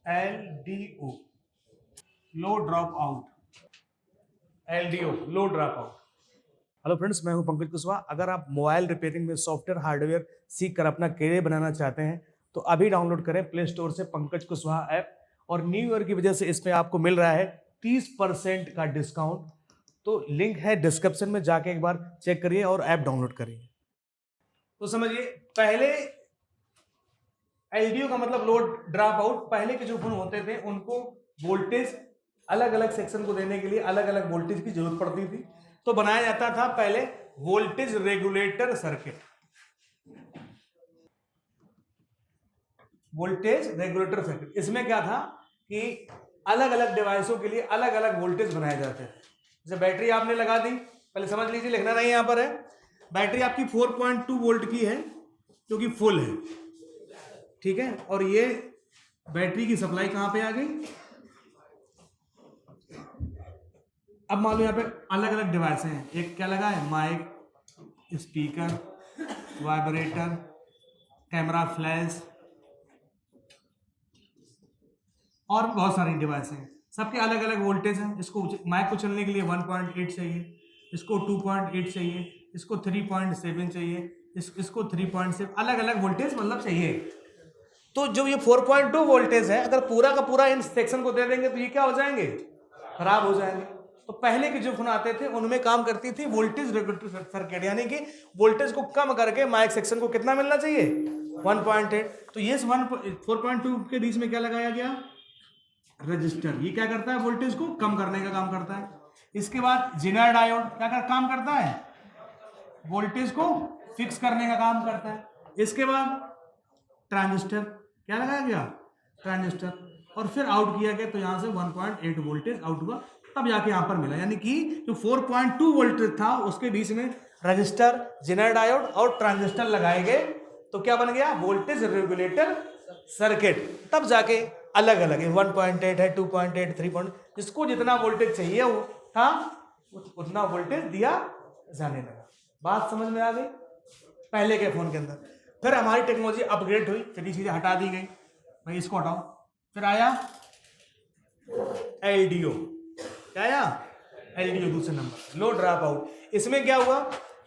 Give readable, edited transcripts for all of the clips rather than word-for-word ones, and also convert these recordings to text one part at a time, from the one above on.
LDO, लो drop out, LDO, लो drop out. Hello friends, मैं हूं पंकज कुशवाहा। अगर आप मोबाइल रिपेयरिंग में सॉफ्टवेयर हार्डवेयर सीख कर अपना करियर बनाना चाहते हैं तो अभी डाउनलोड करें प्ले स्टोर से पंकज कुशवाहा ऐप। और न्यू ईयर की वजह से इसमें आपको मिल रहा है 30% का डिस्काउंट। तो लिंक है डिस्क्रिप्शन में, जाके एक बार चेक करिए और ऐप डाउनलोड करिए। तो समझिए, पहले एलडीओ का मतलब लोड ड्रॉप आउट। पहले के जो फोन होते थे उनको वोल्टेज अलग अलग सेक्शन को देने के लिए अलग अलग वोल्टेज की जरूरत पड़ती थी, तो बनाया जाता था पहले voltage regulator circuit. Voltage regulator circuit, इसमें क्या था कि अलग अलग डिवाइसों के लिए अलग अलग वोल्टेज बनाए जाते थे। जैसे बैटरी आपने लगा दी, पहले समझ लीजिए, लिखना नहीं यहां पर है। बैटरी आपकी 4.2 वोल्ट की है जो कि फुल है, ठीक है। और ये बैटरी की सप्लाई कहां पे आ गई? अब मान लो यहाँ पे अलग अलग डिवाइस हैं। एक क्या लगा है? Mic, speaker, vibrator, camera, flash और बहुत सारी डिवाइस हैं। सबके अलग अलग वोल्टेज हैं। इसको माइक को चलने के लिए 1.8 चाहिए, इसको 2.8 चाहिए, इसको 3.7 चाहिए, इसको 3.7, अलग अलग वोल्टेज मतलब चाहिए। तो जो ये 4.2 वोल्टेज है, अगर पूरा का पूरा इन सेक्शन को दे देंगे तो ये क्या हो जाएंगे? खराब हो जाएंगे। तो पहले के जो फोन आते थे उनमें काम करती थी वोल्टेज रेगुलेटर सर्किट, यानी कि वोल्टेज को कम करके माइक सेक्शन को कितना मिलना चाहिए? 1.8। तो ये 4.2 के बीच में क्या लगाया गया? रजिस्टर। ये क्या करता है? वोल्टेज को कम करने का काम करता है। इसके बाद जेनर डायोड क्या काम करता है? वोल्टेज को फिक्स करने का काम करता है। इसके बाद ट्रांजिस्टर, क्या लगाया गया? ट्रांजिस्टर। और फिर आउट किया गया, तो यहां से 1.8 वोल्टेज आउट हुआ, तब जाके यहां पर मिला। यानी कि जो 4.2 वोल्टेज था उसके बीच में रजिस्टर, जेनर डायोड और ट्रांजिस्टर लगाए गए, तो क्या बन गया? Voltage regulator circuit. तब जाके अलग अलग है, 1.8 है, 2.8, 3. जिसको जितना वोल्टेज चाहिए वो था, उतना वोल्टेज दिया जाने लगा। बात समझ में आ गई? पहले के फोन के अंदर। फिर हमारी टेक्नोलॉजी अपग्रेड हुई, फिर चीजें हटा दी गई, भाई इसको हटाओ। फिर आया एलडीओ। क्या आया? एलडीओ दूसरे नंबर, लो ड्रॉप आउट। इसमें क्या हुआ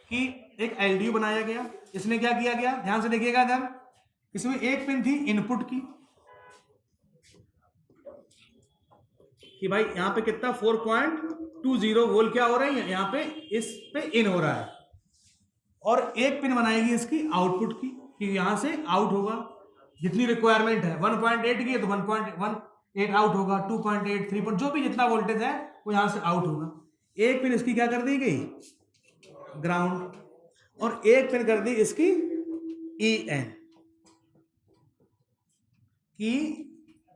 कि एक एलडीओ बनाया गया। इसमें क्या किया गया? ध्यान से देखिएगा ध्यान। इसमें एक पिन थी इनपुट की, कि भाई यहाँ पे कितना 4.20 वोल्ट क्या हो रही है, यहाँ पे इस पे इन हो रहा है। और एक पिन बनाएगी इसकी आउटपुट की, कि यहां से आउट होगा जितनी रिक्वायरमेंट है। 1.8 की है तो 1.18 आउट होगा, 2.8, 3, जो भी जितना वोल्टेज है वो यहां से आउट होगा। एक पिन इसकी क्या कर दी गई? ग्राउंड। और एक पिन कर दी इसकी EN, कि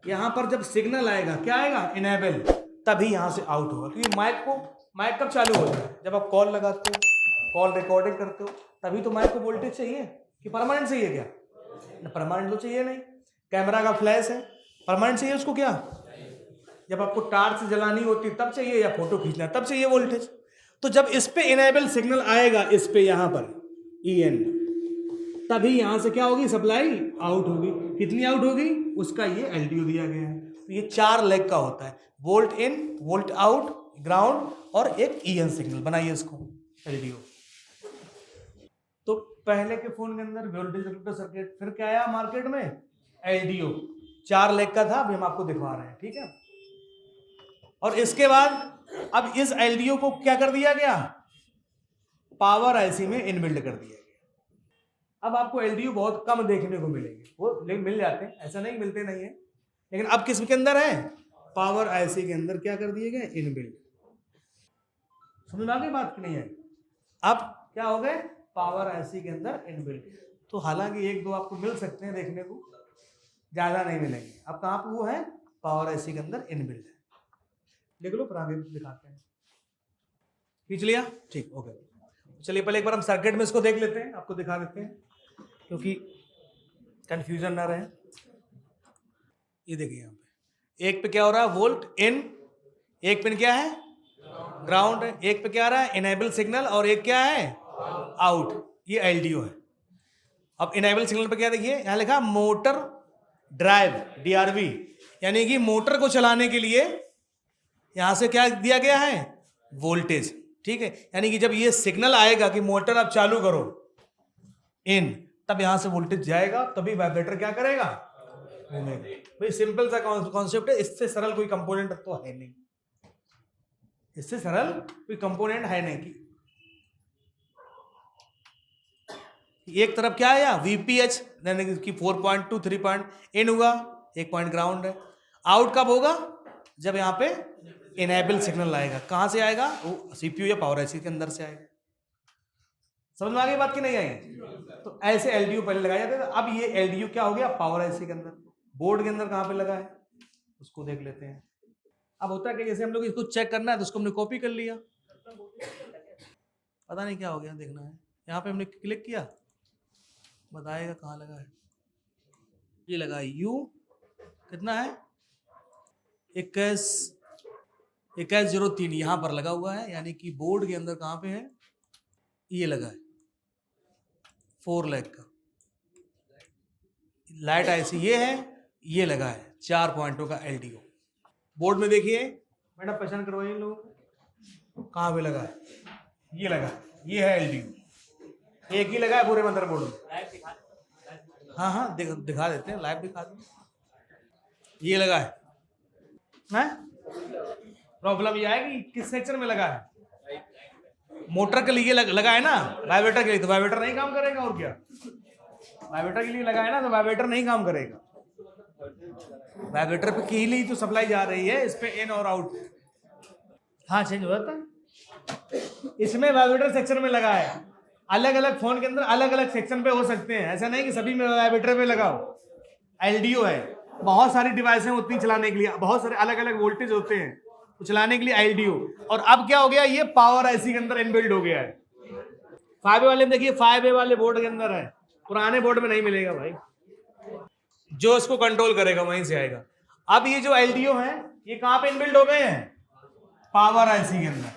यहां पर जब सिग्नल आएगा, क्या आएगा? इनेबल, तभी यहां से आउट होगा। क्योंकि माइक कब चालू होता है? जब आप कॉल लगाते हो, कॉल रिकॉर्डिंग करते हो, तभी तो माइक को वोल्टेज चाहिए। कि परमानेंट चाहिए क्या? परमानेंट तो चाहिए नहीं। कैमरा का फ्लैश है, परमानेंट चाहिए उसको क्या? जब आपको टार्च जलानी होती तब चाहिए, या फोटो खींचना तब चाहिए वोल्टेज। तो जब इस पे इनेबल सिग्नल आएगा, इस पे यहां पर EN, तभी यहां से क्या होगी? सप्लाई आउट होगी। कितनी आउट होगी? उसका ये एलडीओ दिया गया है। तो ये 4 लेग का होता है, वोल्ट इन, वोल्ट आउट, ग्राउंड और एक EN सिग्नल। बनाइए इसको एलडीओ। तो पहले के फोन के अंदर वोल्टेज रेगुलेटर सर्किट, फिर क्या आया मार्केट में? एलडीओ। 4 लेग का था, अभी हम आपको दिखा रहे हैं, ठीक है। और इसके बाद अब इस एलडीओ को क्या कर दिया गया? पावर आईसी में इनबिल्ड कर दिया गया। अब आपको एलडीओ बहुत कम देखने को मिलेंगे, वो मिल जाते हैं, ऐसा नहीं मिलते नहीं है, लेकिन अब किस के अंदर है? पावर आईसी के अंदर क्या कर दिए गए? इनबिल्ड। समझ में आ गई बात कि नहीं है? अब क्या हो गए? पावर आईसी के अंदर इनबिल्ड। तो हालांकि एक दो आपको मिल सकते हैं देखने को, ज्यादा नहीं मिलेंगे। अब कहां पर वो है? पावर आईसी के अंदर इनबिल्ड है। लिख लो, फिर आगे दिखाते हैं। खींच लिया? ठीक, ओके। चलिए पहले एक बार हम सर्किट में इसको देख लेते हैं, आपको दिखा देते हैं, क्योंकि कंफ्यूजन ना रहे। ये देखिए यहाँ पे एक पे क्या हो रहा है? वोल्ट इन। एक पिन क्या है? ग्राउंड है। एक पे क्या आ रहा है? Enable signal. और एक क्या है? आउट। ये एलडीओ है। अब इनेबल सिग्नल पे क्या देखिए, यहां लिखा मोटर ड्राइव, DRV। यानी कि मोटर को चलाने के लिए यहां से क्या दिया गया है, वोल्टेज, ठीक है। यानी कि जब ये सिग्नल आएगा कि मोटर आप चालू करो इन, तब यहां से वोल्टेज जाएगा, तभी वाइब्रेटर क्या करेगा, घूमेगा। भाई सिंपल सा कॉन्सेप्ट है, इससे सरल कोई कंपोनेंट तो है नहीं, इससे सरल कोई कंपोनेंट है नहीं कि एक तरफ क्या है या VPH यानी कि 4.2 3 पॉइंट इन हुआ, एक पॉइंट ग्राउंड है। आउट कब होगा, जब यहाँ पे इनेबल सिग्नल आएगा। कहाँ से आएगा, वो CPU या पावर IC के अंदर से आएगा। समझ में आ गई बात की नहीं आई? तो ऐसे LDO पहले लगाया जाता था, अब ये LDO क्या हो गया, पावर IC के अंदर, बोर्ड के अंदर कहाँ पे लगा है उसको देख लेते हैं। अब होता है कि जैसे हम लोग इसको चेक करना है तो उसको हमने कॉपी कर लिया, पता नहीं क्या हो गया, देखना है। यहाँ पे हमने क्लिक किया, बताएगा कहाँ लगा है। ये लगा है U कितना है 2103 यहाँ पर लगा हुआ है, यानी कि बोर्ड के अंदर कहाँ पे है, ये लगा है 4 लाख का लाइट IC ये है, ये लगा है 4 पॉइंटों का LDO। बोर्ड में देखिए मैडम, पहचान करवाइए लोग कहाँ पे लगा है, ये लगा है, ये है LDO, एक ही लगा है पूरे मदरबोर्ड में। हाँ दिखा देते हैं, लाइव दिखा दें। ये लगा है, प्रॉब्लम ये आएगी किस सेक्शन में लगा है, मोटर के लिए लगा है ना, वाइब्रेटर के लिए, तो वाइब्रेटर नहीं काम करेगा, और क्या, वाइब्रेटर के लिए लगा है ना, तो वाइब्रेटर नहीं काम करेगा। वाइब्रेटर पे की लिए तो सप्लाई जा रही है, इस पे इन और आउट हाँ चेंज हो जाता है। इसमें वाइब्रेटर सेक्शन में लगा है, अलग अलग फोन के अंदर अलग अलग सेक्शन पे हो सकते हैं, ऐसा नहीं कि सभी में वाइब्रेटर पे लगाओ। LDO है, बहुत सारी डिवाइसें होती हैं चलाने के लिए, बहुत सारे अलग अलग वोल्टेज होते हैं तो चलाने के लिए LDO। और अब क्या हो गया, ये पावर IC के अंदर इनबिल्ड हो गया है। 5A वाले में देखिए, 5A वाले बोर्ड के अंदर है, पुराने बोर्ड में नहीं मिलेगा भाई, जो इसको कंट्रोल करेगा वहीं से आएगा। अब ये जो LDO है ये कहां पे इनबिल्ड हो गए हैं, पावर IC के अंदर।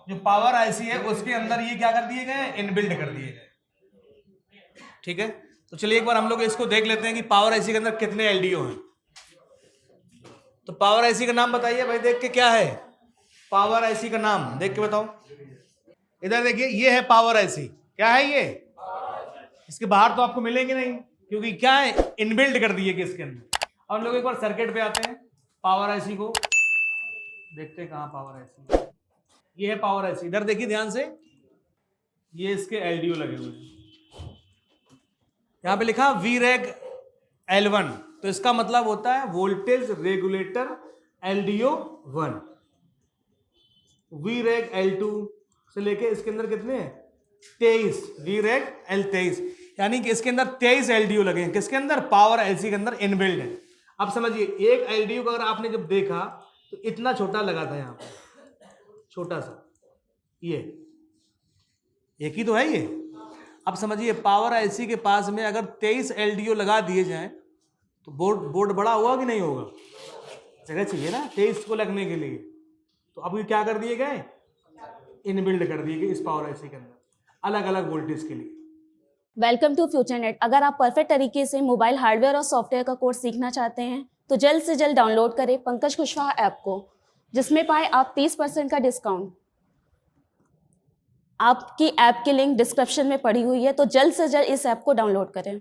जो पावर IC है उसके अंदर ये क्या कर दिए गए, इनबिल्ड कर दिए गए, ठीक है। तो चलिए एक बार हम लोग इसको देख लेते हैं कि पावर IC के अंदर कितने LDO हैं। तो पावर IC का नाम बताइए भाई, देख के क्या है पावर IC का नाम, देख के बताओ। इधर देखिए, ये है पावर IC, क्या है ये, इसके बाहर तो आपको मिलेंगे नहीं, क्योंकि क्या है, इनबिल्ड कर दिए कि इसके अंदर। अब हम लोग एक बार सर्किट पे आते हैं, पावर IC को देखते हैं कहाँ पावर IC, ये है पावर IC। इधर देखिए ध्यान से, ये इसके LDO लगे हुए हैं, यहाँ पे लिखा VREG L1, तो इसका मतलब होता है voltage regulator LDO 1। VREG L2 से लेके इसके अंदर कितने 23, VREG L23, यानी कि इसके अंदर 23 LDO लगे हैं, किसके अंदर, पावर IC के अंदर इनबिल्ड है। अब समझिए, एक LDO को अगर आपने जब देखा तो इतना छोटा लगा था, यहाँ पे छोटा सा, ये एक ही तो है ये। अब समझिए, पावर IC के पास में अगर 23 LDO लगा दिए जाएं तो बोर्ड बड़ा होगा कि नहीं होगा, जगह चाहिए ना 23 को लगने के लिए। तो अब ये क्या कर दिए गए, इनबिल्ड कर दिए गए इस पावर IC के अंदर अलग अलग वोल्टेज के लिए। Welcome to FutureNet. अगर आप परफेक्ट तरीके से मोबाइल हार्डवेयर और सॉफ्टवेयर का कोर्स सीखना चाहते हैं तो जल्द से जल्द डाउनलोड करें पंकज कुशवाहा ऐप को, जिसमें पाएं आप 30% का डिस्काउंट। आपकी ऐप की लिंक डिस्क्रिप्शन में पड़ी हुई है, तो जल्द से जल्द इस ऐप को डाउनलोड करें।